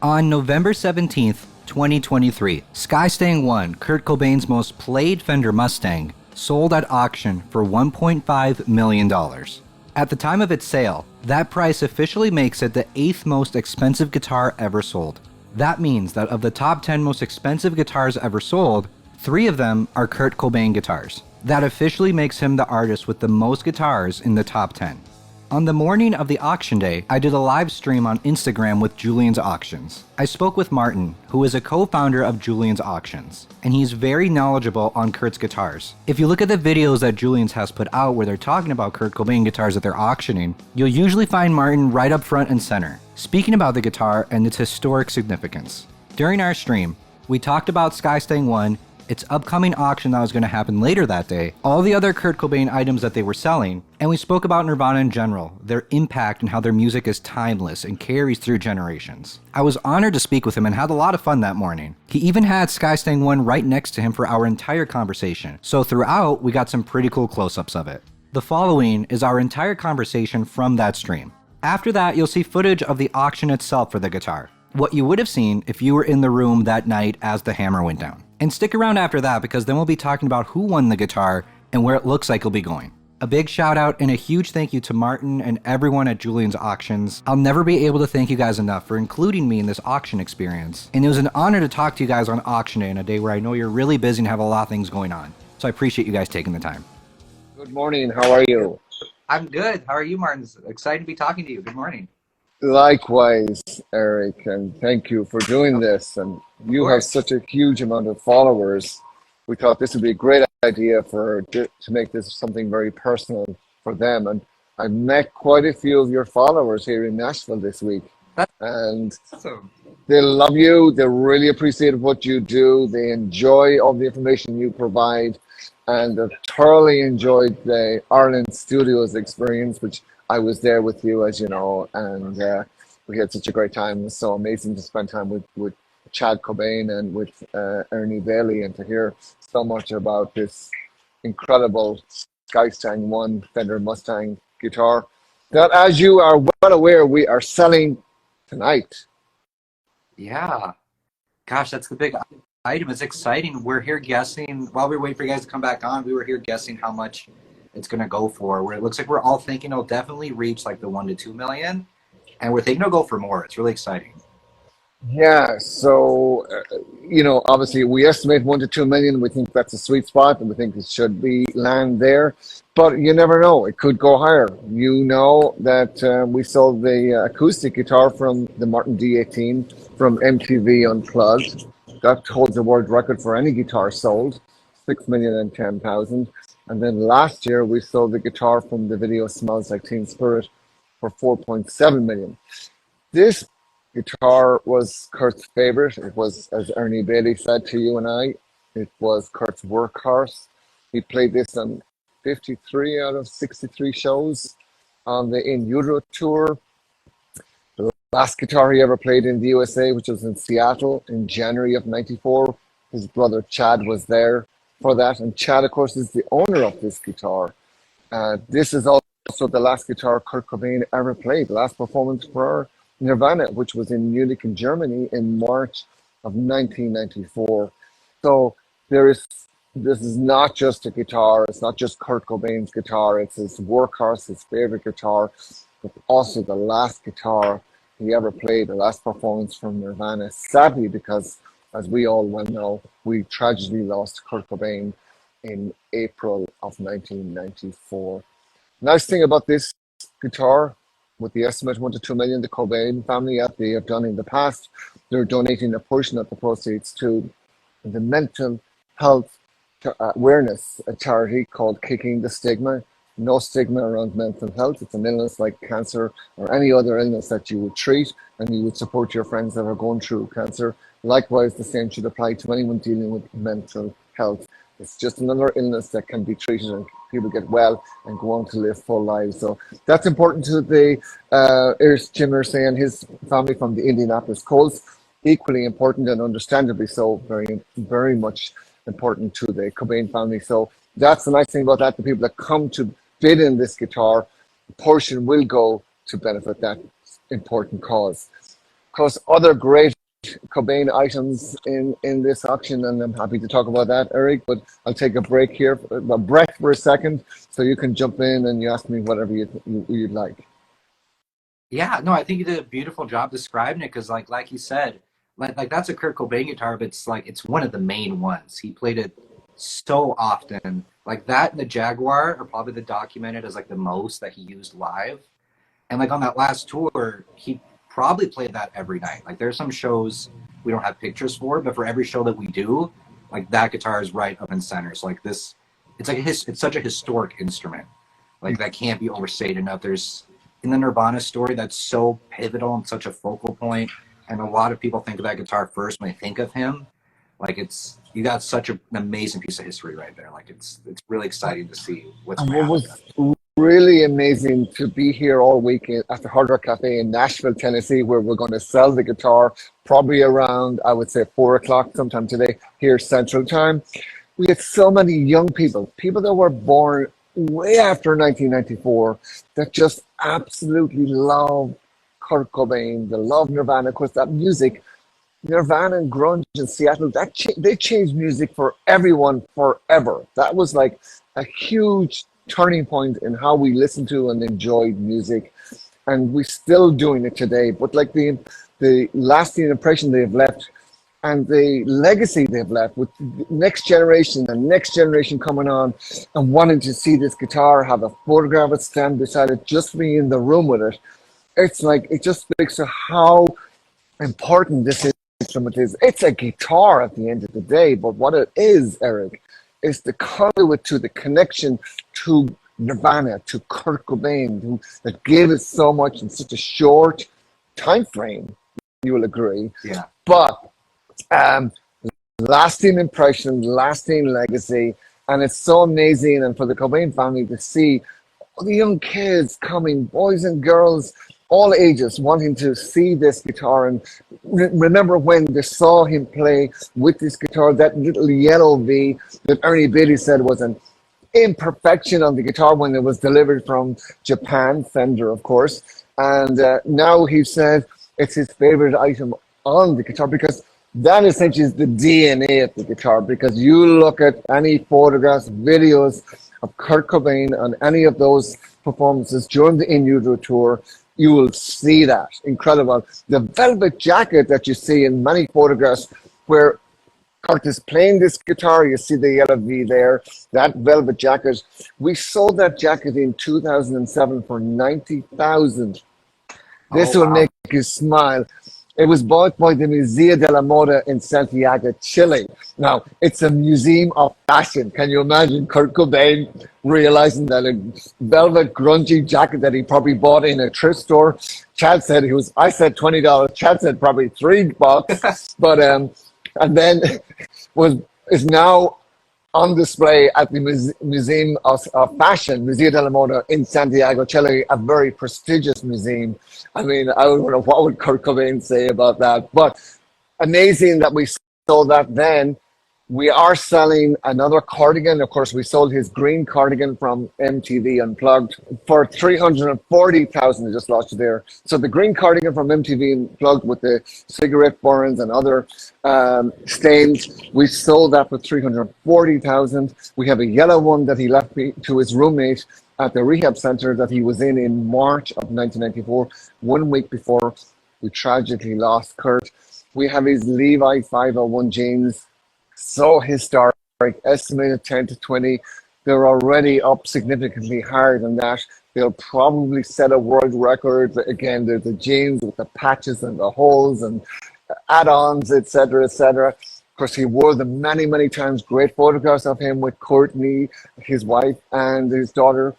On November 17th, 2023, Skystang I, Kurt Cobain's most played Fender Mustang, sold at auction for $1.5 million. At the time of its sale, that price officially makes it the 8th most expensive guitar ever sold. That means that of the top 10 most expensive guitars ever sold, 3 of them are Kurt Cobain guitars. That officially makes him the artist with the most guitars in the top 10. On the morning of the auction day, I did a live stream on Instagram with Julien's Auctions. I spoke with Martin, who is a co-founder of Julien's Auctions, and he's very knowledgeable on Kurt's guitars. If you look at the videos that Julien's has put out where they're talking about Kurt Cobain guitars that they're auctioning, you'll usually find Martin right up front and center, speaking about the guitar and its historic significance. During our stream, we talked about Skystang I, its upcoming auction that was going to happen later that day, all the other Kurt Cobain items that they were selling, and we spoke about Nirvana in general, their impact and how their music is timeless and carries through generations. I was honored to speak with him and had a lot of fun that morning. He even had Skystang I right next to him for our entire conversation, so throughout we got some pretty cool close-ups of it. The following is our entire conversation from that stream. After that, you'll see footage of the auction itself for the guitar, what you would have seen if you were in the room that night as the hammer went down. And stick around after that because then we'll be talking about who won the guitar and where it looks like it'll be going. A big shout out and a huge thank you to Martin and everyone at Julien's Auctions. I'll never be able to thank you guys enough for including me in this auction experience. And it was an honor to talk to you guys on auction day, in a day where I know you're really busy and have a lot of things going on. So I appreciate you guys taking the time. Good morning, how are you? I'm good. How are you, Martin? Excited to be talking to you. Good morning. Likewise, Eric, and thank you for doing this. And you have such a huge amount of followers. We thought this would be a great idea to make this something very personal for them. And I met quite a few of your followers here in Nashville this week. And Awesome. they love you. They really appreciate what you do. They enjoy all the information you provide. And they've thoroughly enjoyed the Ireland Studios experience, which I was there with you, as you know, and we had such a great time. It was so amazing to spend time with Chad Cobain and with Ernie Bailey, and to hear so much about this incredible Skystang I Fender Mustang guitar that, as you are well aware, we are selling tonight. Yeah. Gosh, that's the big item. It's exciting. We're here guessing, while we wait for you guys to come back on, we were here guessing how much it's going to go for, where it looks like we're all thinking it'll definitely reach like the 1 to 2 million, and we're thinking it'll go for more. It's really exciting. Yeah, so obviously we estimate 1 to 2 million. We think that's a sweet spot, and we think it should be land there, but you never know, it could go higher. You know that we sold the acoustic guitar from the Martin D18 from MTV Unplugged. That holds the world record for any guitar sold, 6,010,000. And then last year, we sold the guitar from the video Smells Like Teen Spirit for 4.7 million. This guitar was Kurt's favorite. It was, as Ernie Bailey said to you and I, it was Kurt's workhorse. He played this on 53 out of 63 shows on the In Utero tour. The last guitar he ever played in the USA, which was in Seattle in January of '94, his brother Chad was there for that, and Chad, of course, is the owner of this guitar. This is also the last guitar Kurt Cobain ever played, the last performance for Nirvana, which was in Munich in Germany in March of 1994. So this is not just a guitar, it's not just Kurt Cobain's guitar, it's his workhorse, his favorite guitar, but also the last guitar he ever played, the last performance from Nirvana, sadly, because as we all well know, we tragically lost Kurt Cobain in April of 1994. Nice thing about this guitar, with the estimate 1 to 2 million, the Cobain family, as they have done in the past, they're donating a portion of the proceeds to the mental health awareness, a charity called Kicking the Stigma. No stigma around mental health. It's an illness like cancer or any other illness that you would treat, and you would support your friends that are going through cancer. Likewise, the same should apply to anyone dealing with mental health. It's just another illness that can be treated, and people get well and go on to live full lives. So that's important to the Jim Irsay and his family from the Indianapolis Colts. Equally important, and understandably so, very, very much important to the Cobain family. So that's the nice thing about that. The people that come to bid in this guitar, a portion will go to benefit that important cause. course, other great Cobain items in this auction, and I'm happy to talk about that, Eric. But I'll take a break here, a breath for a second, so you can jump in and you ask me whatever you'd like. Yeah, no, I think you did a beautiful job describing it because, like you said, like that's a Kurt Cobain guitar, but it's like it's one of the main ones. He played it so often. Like that and the Jaguar are probably the documented as like the most that he used live. And like on that last tour, he probably played that every night. Like there's some shows we don't have pictures for, but for every show that we do, like that guitar is right up in center. So like this, it's like it's such a historic instrument. Like that can't be overstated enough. There's in the Nirvana story that's so pivotal and such a focal point, and a lot of people think of that guitar first when they think of him. Like you got such an amazing piece of history right there. Like it's really exciting to see what's And going what to happen. was really amazing to be here all week at the Hard Rock Cafe in Nashville, Tennessee, where we're going to sell the guitar probably around, I would say, 4 o'clock sometime today here Central Time. We had so many young people that were born way after 1994 that just absolutely love Kurt Cobain, they love Nirvana. Of course, that music, Nirvana and grunge in Seattle, they changed music for everyone forever. That was like a huge turning point in how we listen to and enjoyed music, and we're still doing it today. But like the lasting impression they've left and the legacy they've left with the next generation and next generation coming on and wanting to see this guitar, have a photograph it, stand beside it, just be in the room with it. It's like it just speaks to how important this instrument is. It's a guitar at the end of the day, but what it is, Eric, is the conduit to the connection to Nirvana, to Kurt Cobain, that gave it so much in such a short time frame. You will agree. Yeah. But lasting impression, lasting legacy, and it's so amazing. And for the Cobain family to see all the young kids coming, boys and girls, all ages, wanting to see this guitar. And remember when they saw him play with this guitar, that little yellow V that Ernie Bailey said was an imperfection on the guitar when it was delivered from Japan, Fender, of course. And now he said it's his favorite item on the guitar because that essentially is the DNA of the guitar. Because you look at any photographs, videos of Kurt Cobain on any of those performances during the In Utero tour, you will see that. Incredible. The velvet jacket that you see in many photographs where Kurt is playing this guitar, you see the yellow V there, that velvet jacket. We sold that jacket in 2007 for $90,000. This will make you smile. It was bought by the Museo de la Moda in Santiago, Chile. Now, it's a museum of fashion. Can you imagine Kurt Cobain realizing that a velvet grungy jacket that he probably bought in a thrift store? Chad said I said $20. Chad said probably $3. But, and then is now on display at the Museum of Fashion, Museo de la Moda in Santiago, Chile, a very prestigious museum. I mean, I don't know what would Kurt Cobain say about that, but amazing that we sold that then. We are selling another cardigan. Of course, we sold his green cardigan from MTV Unplugged for $340,000. I just lost you there. So the green cardigan from MTV Unplugged with the cigarette burns and other stains, we sold that for $340,000. We have a yellow one that he left to his roommate at the rehab center that he was in March of 1994, 1 week before we tragically lost Kurt. We have his Levi 501 jeans. So historic, estimated 10 to 20. They're already up significantly higher than that. They'll probably set a world record. Again, there's the jeans with the patches and the holes and add-ons, etc., etc. Of course, he wore them many, many times. Great photographs of him with Courtney, his wife, and his daughter,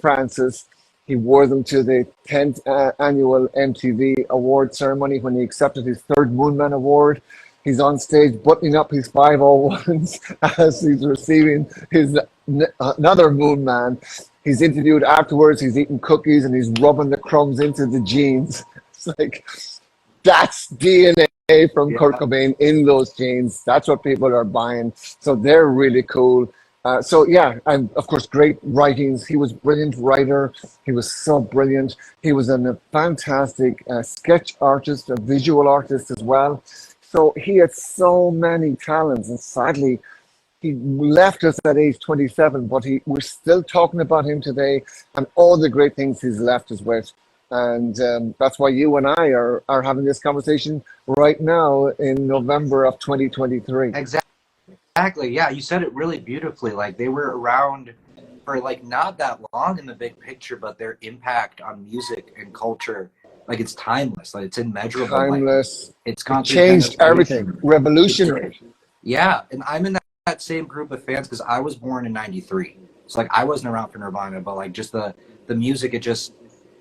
Frances. He wore them to the 10th annual MTV award ceremony when he accepted his third Moonman Award. He's on stage buttoning up his 501s as he's receiving his another Moon Man. He's interviewed afterwards. He's eating cookies and he's rubbing the crumbs into the jeans. It's like, that's DNA from Kurt Cobain in those jeans. That's what people are buying. So they're really cool. So yeah, and of course, great writings. He was a brilliant writer. He was so brilliant. He was a fantastic sketch artist, a visual artist as well. So he had so many talents, and sadly, he left us at age 27. But we're still talking about him today, and all the great things he's left us with. And that's why you and I are having this conversation right now in November of 2023. Exactly. Yeah, you said it really beautifully. Like they were around for like not that long in the big picture, but their impact on music and culture, like it's timeless. Like it's immeasurable. Like Timeless. it's It gone through changed everything. generations. Revolutionary. Yeah, and I'm in that same group of fans because I was born in '93. So like I wasn't around for Nirvana, but like just the music, it just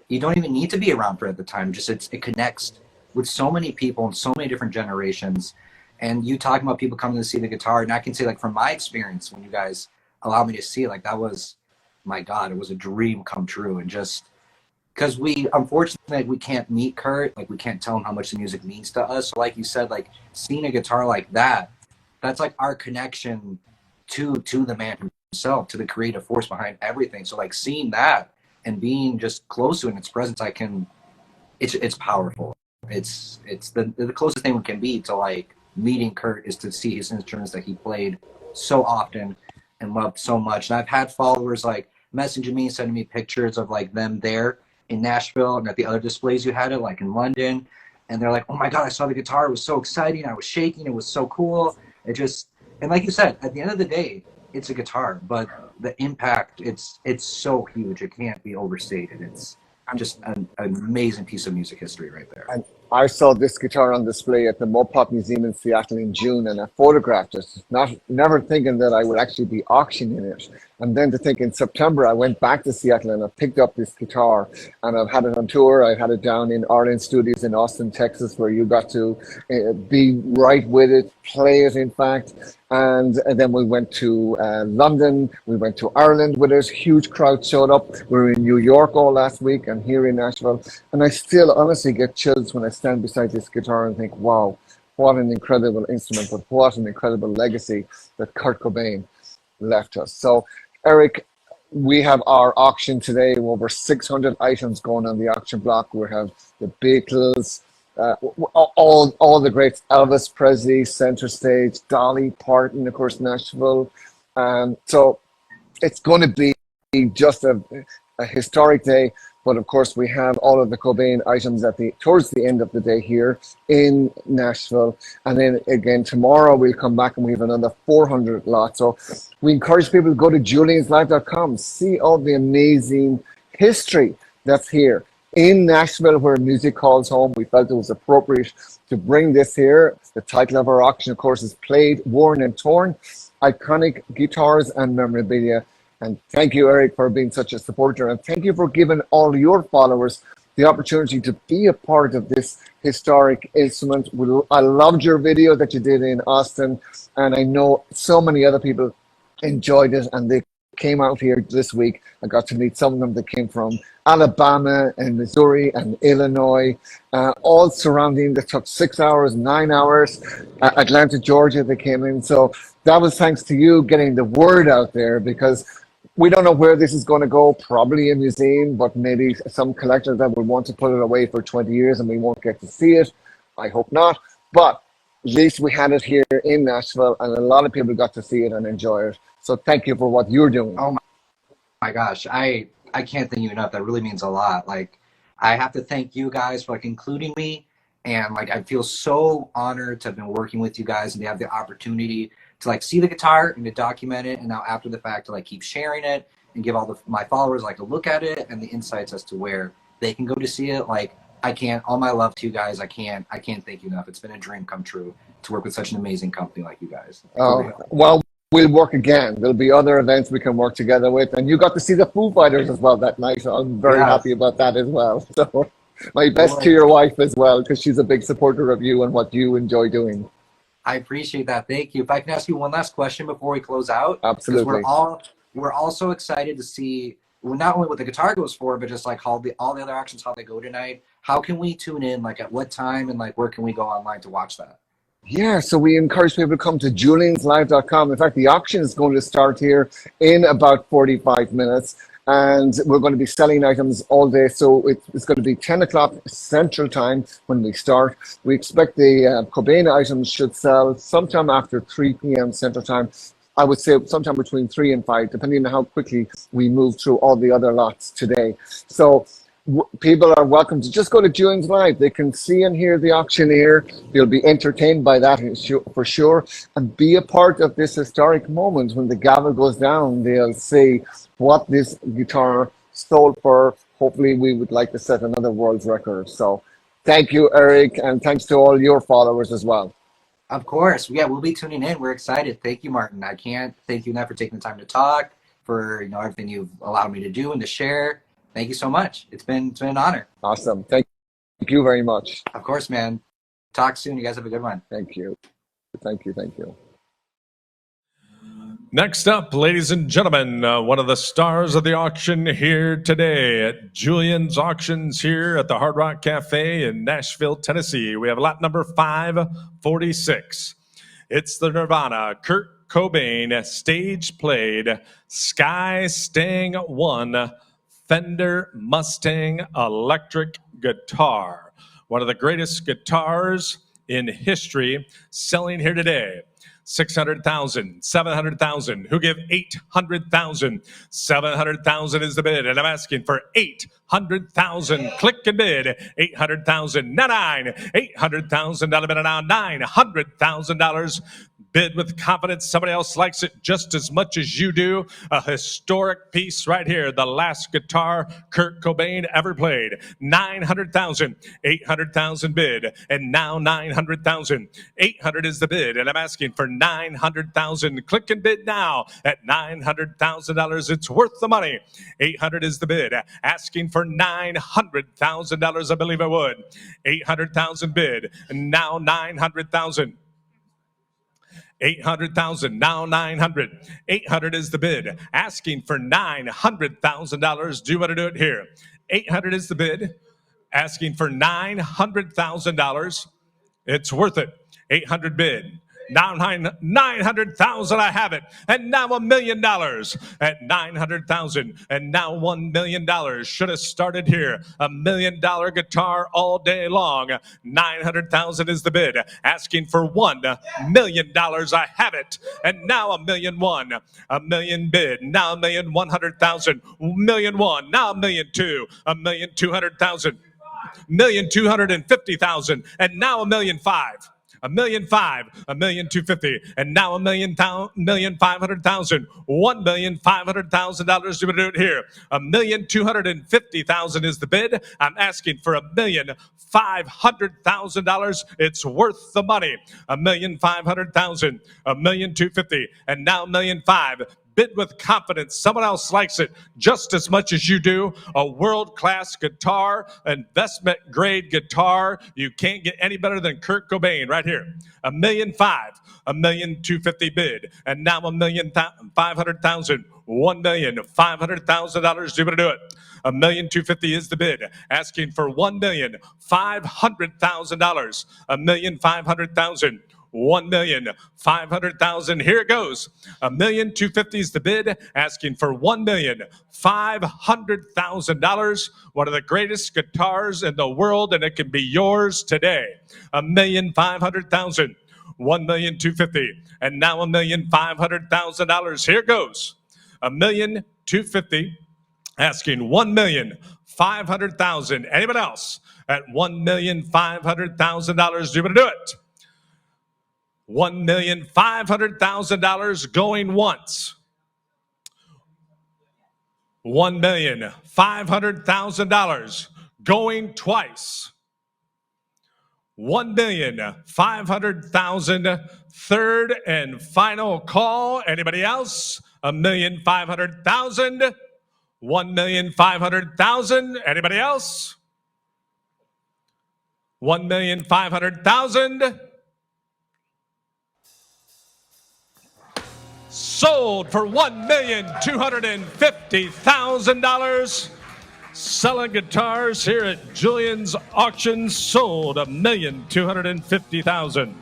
you don't even need to be around for it at the time. Just it connects with so many people and so many different generations. And you talking about people coming to see the guitar, and I can say like from my experience when you guys allowed me to see it, like that was, my God, it was a dream come true. And just because we unfortunately we can't meet Kurt, like we can't tell him how much the music means to us. So like you said, like seeing a guitar like that, that's like our connection to the man himself, to the creative force behind everything. So like seeing that and being just close to it in its presence, it's powerful. It's the closest thing we can be to like meeting Kurt is to see his instruments that he played so often and loved so much. And I've had followers like messaging me, sending me pictures of like them there in Nashville and at the other displays you had it, like in London. And they're like, oh my God, I saw the guitar. It was so exciting. I was shaking. It was so cool. It just, and like you said, at the end of the day, it's a guitar, but the impact, it's so huge. It can't be overstated. It's just an amazing piece of music history right there. And I saw this guitar on display at the Mud Pop Museum in Seattle in June, and I photographed it, never thinking that I would actually be auctioning it. And then to think in September, I went back to Seattle and I picked up this guitar, and I've had it on tour. I had it down in Arlen Studios in Austin, Texas, where you got to be right with it, play it, in fact. And then we went to London, we went to Ireland with it. Huge crowd showed up. We were in New York all last week and here in Nashville. And I still honestly get chills when I stand beside this guitar and think, wow, what an incredible instrument, but what an incredible legacy that Kurt Cobain left us. So, Eric, we have our auction today. Over 600 items going on the auction block. We have the Beatles, all the greats, Elvis Presley, center stage, Dolly Parton, of course, Nashville. So it's going to be just a historic day. But of course, we have all of the Cobain items towards the end of the day here in Nashville. And then again, tomorrow we'll come back and we have another 400 lots. So we encourage people to go to julienslive.com, see all the amazing history that's here in Nashville, where music calls home. We felt it was appropriate to bring this here. The title of our auction, of course, is Played, Worn and Torn, Iconic Guitars and Memorabilia. And thank you, Eric, for being such a supporter. And thank you for giving all your followers the opportunity to be a part of this historic instrument. I loved your video that you did in Austin. And I know so many other people enjoyed it. And they came out here this week. I got to meet some of them that came from Alabama and Missouri and Illinois, all surrounding. That took 6 hours, 9 hours. Atlanta, Georgia, they came in. So that was thanks to you getting the word out there, because we don't know where this is going to go, probably a museum, but maybe some collector that would want to put it away for 20 years and we won't get to see it. I hope not. But at least we had it here in Nashville and a lot of people got to see it and enjoy it. So thank you for what you're doing. Oh my gosh, I can't thank you enough. That really means a lot. Like, I have to thank you guys for like including me, and like I feel so honored to have been working with you guys and to have the opportunity to like see the guitar and to document it, and now after the fact to like keep sharing it and give all my followers like to look at it and the insights as to where they can go to see it. Like, all my love to you guys. I can't thank you enough. It's been a dream come true to work with such an amazing company like you guys. Well, we'll work again. There'll be other events we can work together with. And you got to see the Foo Fighters as well that night. So I'm very happy about that as well. So my best to your wife as well, because she's a big supporter of you and what you enjoy doing. I appreciate that. Thank you. If I can ask you one last question before we close out. Absolutely. We're all so excited to see not only what the guitar goes for, but just like all the other auctions, how they go tonight. How can we tune in? Like at what time and like where can we go online to watch that? Yeah, so we encourage people to come to julienslive.com. In fact, the auction is going to start here in about 45 minutes, and we're going to be selling items all day. So it's going to be 10 o'clock Central Time when we start. We expect the Cobain items should sell sometime after 3 p.m. Central Time. I would say sometime between 3 and 5, depending on how quickly we move through all the other lots today. So people are welcome to just go to Julien's Live. They can see and hear the auctioneer. They'll be entertained by that for sure, and be a part of this historic moment when the gavel goes down. They'll see what this guitar sold for. Hopefully, we would like to set another world record. So, thank you, Eric, and thanks to all your followers as well. Of course. Yeah, we'll be tuning in. We're excited. Thank you, Martin. I can't thank you enough for taking the time to talk, for everything you've allowed me to do and to share. Thank you so much. It's been an honor. Awesome. Thank you very much. Of course, man. Talk soon. You guys have a good one. Thank you. Thank you. Thank you. Next up, ladies and gentlemen, one of the stars of the auction here today at Julien's Auctions here at the Hard Rock Cafe in Nashville, Tennessee. We have lot number 546. It's the Nirvana Kurt Cobain stage played Skystang I Fender Mustang electric guitar. One of the greatest guitars in history, selling here today. 600,000, 700,000. Who give 800,000? 700,000 is the bid, and I'm asking for 800,000. Click and bid. 800,000. Nine. 800,000. Not a bid now. $900,000. Bid with confidence. Somebody else likes it just as much as you do. A historic piece right here. The last guitar Kurt Cobain ever played. 900,000. 800,000 bid. And now 900,000. 800 is the bid. And I'm asking for 900,000. Click and bid now at $900,000. It's worth the money. 800 is the bid. Asking for $900,000. I believe I would. 800,000 bid. And now 900,000. 800,000, now 900. 800 is the bid. Asking for $900,000. Do you want to do it here? 800 is the bid. Asking for $900,000. It's worth it. 800 bid. Now 900,000, I have it. And now $1 million at 900,000. And now $1 million. Should have started here. $1 million guitar all day long. 900,000 is the bid. Asking for $1 million. I have it. And now $1 million one. $1 million bid. Now $1,100,000. $1 million one. Now $1,200,000. $1,200,000. $1,250,000. And now $1,500,000. $1,500,000, $1,250,000, and now $1,500,000, $1,500,000. You would do it here. $1,250,000 is the bid. I'm asking for $1,500,000. It's worth the money. $1,500,000, $1,250,000, and now $1,500,000. Bid with confidence. Someone else likes it just as much as you do. A world-class guitar, investment-grade guitar. You can't get any better than Kurt Cobain right here. $1,500,000, $1,250,000 bid, and now $1,500,000. $1,500,000. You want to do it? $1,250,000 is the bid. Asking for $1,500,000. $1,500,000. $1,500,000. Here it goes. $1,250,000 is the bid. Asking for $1,500,000. One of the greatest guitars in the world, and it can be yours today. $1,500,000. $1,250,000. And now $1,500,000. Here it goes. $1,250,000. Asking $1,500,000. Anybody else at $1,500,000? Do you want to do it? $1,500,000 going once. $1,500,000 going twice. $1,500,000 third and final call. Anybody else? $1,500,000. $1,500,000. Anybody else? $1,500,000. Sold for $1,250,000. Selling guitars here at Julien's Auction. Sold $1,250,000.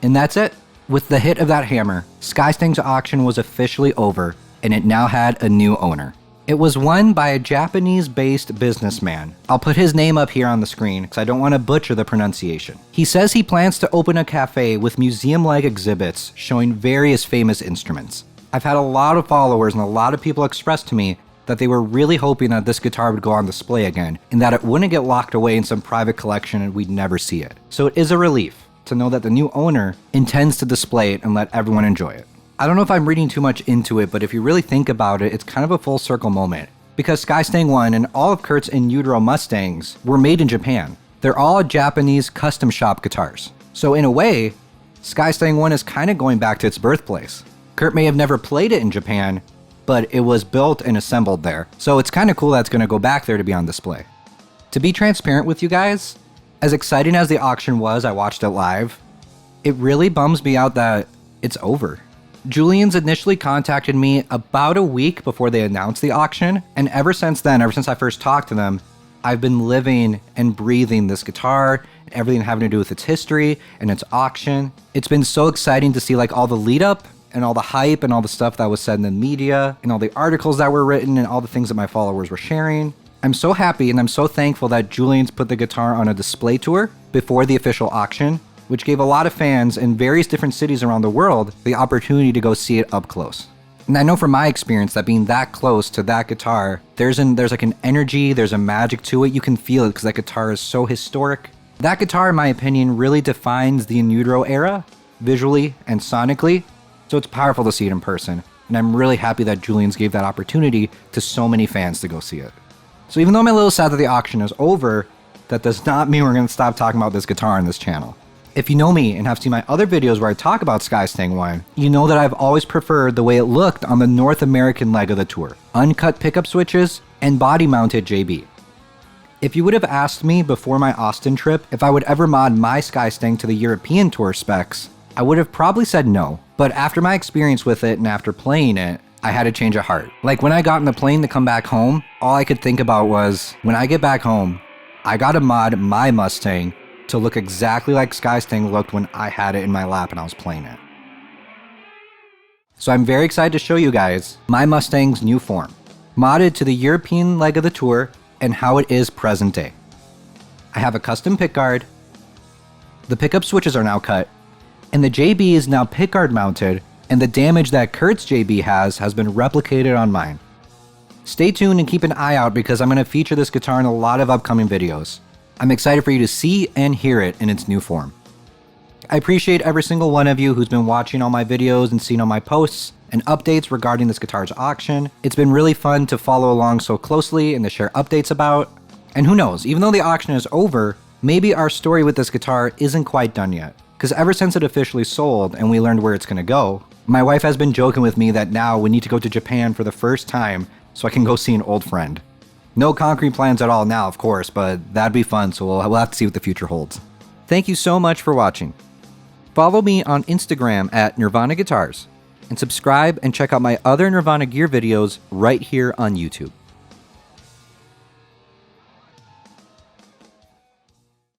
And that's it. With the hit of that hammer, Skystang's auction was officially over, and it now had a new owner. It was won by a Japanese-based businessman. I'll put his name up here on the screen because I don't want to butcher the pronunciation. He says he plans to open a cafe with museum-like exhibits showing various famous instruments. I've had a lot of followers and a lot of people express to me that they were really hoping that this guitar would go on display again and that it wouldn't get locked away in some private collection and we'd never see it. So it is a relief to know that the new owner intends to display it and let everyone enjoy it. I don't know if I'm reading too much into it, but if you really think about it, it's kind of a full circle moment. Because Skystang I and all of Kurt's in utero Mustangs were made in Japan. They're all Japanese custom shop guitars. So in a way, Skystang I is kind of going back to its birthplace. Kurt may have never played it in Japan, but it was built and assembled there. So it's kind of cool that it's going to go back there to be on display. To be transparent with you guys, as exciting as the auction was, I watched it live, it really bums me out that it's over. Julien's initially contacted me about a week before they announced the auction, and ever since then, ever since I first talked to them, I've been living and breathing this guitar, and everything having to do with its history and its auction. It's been so exciting to see like all the lead up and all the hype and all the stuff that was said in the media and all the articles that were written and all the things that my followers were sharing. I'm so happy and I'm so thankful that Julien's put the guitar on a display tour before the official auction, which gave a lot of fans in various different cities around the world the opportunity to go see it up close. And I know from my experience that being that close to that guitar, there's like an energy, there's a magic to it. You can feel it because that guitar is so historic. That guitar, in my opinion, really defines the in utero era, visually and sonically. So it's powerful to see it in person. And I'm really happy that Julien's gave that opportunity to so many fans to go see it. So even though I'm a little sad that the auction is over, that does not mean we're going to stop talking about this guitar on this channel. If you know me and have seen my other videos where I talk about Skystang I, you know that I've always preferred the way it looked on the North American leg of the tour. Uncut pickup switches and body-mounted JB. If you would have asked me before my Austin trip if I would ever mod my Skystang to the European tour specs, I would have probably said no. But after my experience with it and after playing it, I had a change of heart. Like when I got in the plane to come back home, all I could think about was, when I get back home, I gotta mod my Mustang to look exactly like Skystang looked when I had it in my lap and I was playing it. So I'm very excited to show you guys my Mustang's new form, modded to the European leg of the tour and how it is present day. I have a custom pickguard, the pickup switches are now cut, and the JB is now pickguard mounted, and the damage that Kurt's JB has been replicated on mine. Stay tuned and keep an eye out because I'm going to feature this guitar in a lot of upcoming videos. I'm excited for you to see and hear it in its new form. I appreciate every single one of you who's been watching all my videos and seeing all my posts and updates regarding this guitar's auction. It's been really fun to follow along so closely and to share updates about. And who knows, even though the auction is over, maybe our story with this guitar isn't quite done yet. Because ever since it officially sold and we learned where it's going to go, my wife has been joking with me that now we need to go to Japan for the first time so I can go see an old friend. No concrete plans at all now, of course, but that'd be fun, so we'll have to see what the future holds. Thank you so much for watching. Follow me on Instagram at Nirvana Guitars, and subscribe and check out my other Nirvana Gear videos right here on YouTube.